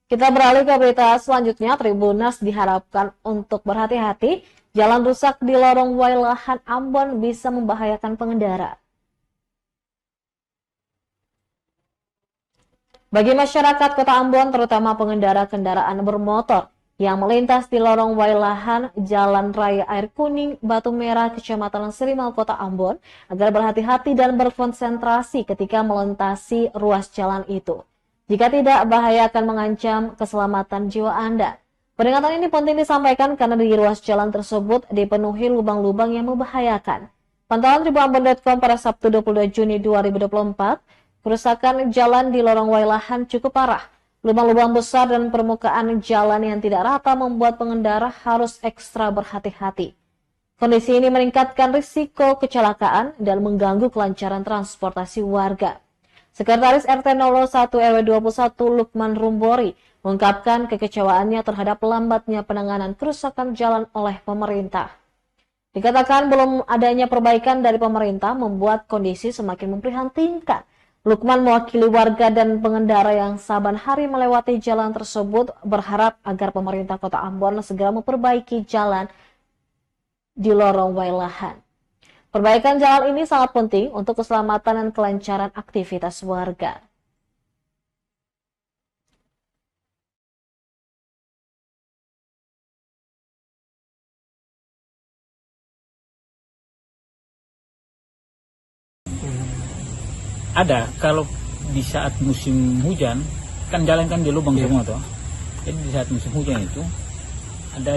Kita beralih ke berita selanjutnya. Tribuners diharapkan untuk berhati-hati. Jalan rusak di lorong Wailahan Ambon bisa membahayakan pengendara. Bagi masyarakat Kota Ambon, terutama pengendara kendaraan bermotor yang melintas di lorong Wailahan Jalan Raya Air Kuning, Batu Merah, Kecamatan Serimal, Kota Ambon, agar berhati-hati dan berkonsentrasi ketika melintasi ruas jalan itu. Jika tidak, bahaya akan mengancam keselamatan jiwa Anda. Peringatan ini penting disampaikan karena di ruas jalan tersebut dipenuhi lubang-lubang yang membahayakan. Pantauan tribunambon.com pada Sabtu 22 Juni 2024, kerusakan jalan di lorong Wailahan cukup parah. Lubang-lubang besar dan permukaan jalan yang tidak rata membuat pengendara harus ekstra berhati-hati. Kondisi ini meningkatkan risiko kecelakaan dan mengganggu kelancaran transportasi warga. Sekretaris RT 01 RW 21 Lukman Rumbori mengungkapkan kekecewaannya terhadap lambatnya penanganan kerusakan jalan oleh pemerintah. Dikatakan belum adanya perbaikan dari pemerintah membuat kondisi semakin memprihatinkan. Lukman mewakili warga dan pengendara yang saban hari melewati jalan tersebut berharap agar pemerintah Kota Ambon segera memperbaiki jalan di lorong Wailahan. Perbaikan jalan ini sangat penting untuk keselamatan dan kelancaran aktivitas warga. Ada, kalau di saat musim hujan kan jalan kan di lubang semua toh. Jadi di saat musim hujan itu ada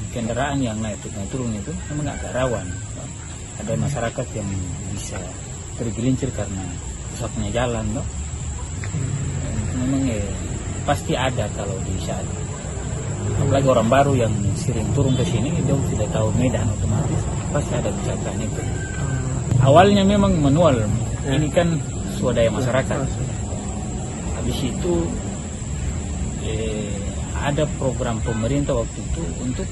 kendaraan yang naik turun itu memang agak rawan. Ada masyarakat yang bisa tergelincir karena rusaknya jalan toh. Memang pasti ada kalau di saat apalagi orang baru yang sering turun ke sini dia tidak tahu medan otomatis pasti ada kecelakaan itu. Awalnya memang manual, ini kan swadaya masyarakat. Habis itu ada program pemerintah waktu itu untuk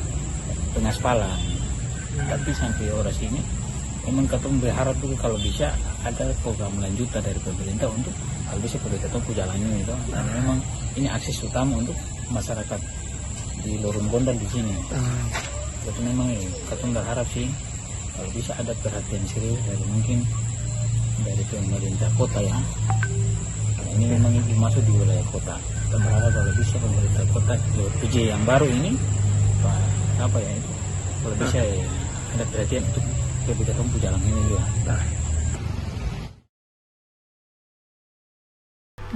pengaspalan. Tapi sampai orang sini memang kita berharap juga kalau bisa ada program lanjutan dari pemerintah untuk kalau bisa kita tempuh jalannya itu. Karena memang ini akses utama untuk masyarakat di Lorong Gondang di sini. Jadi memang kita berharap sih kalau bisa ada perhatian serius dari mungkin dari pemerintah kota ya. Ini memang ini masuk di wilayah kota. Kita berharap kalau bisa pemerintah kota lewat PJ yang baru ini apa ya itu kalau bisa ada perhatian untuk kita tempuh jalan ini juga.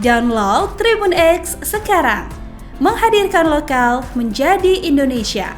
Download Tribun X sekarang, menghadirkan lokal menjadi Indonesia.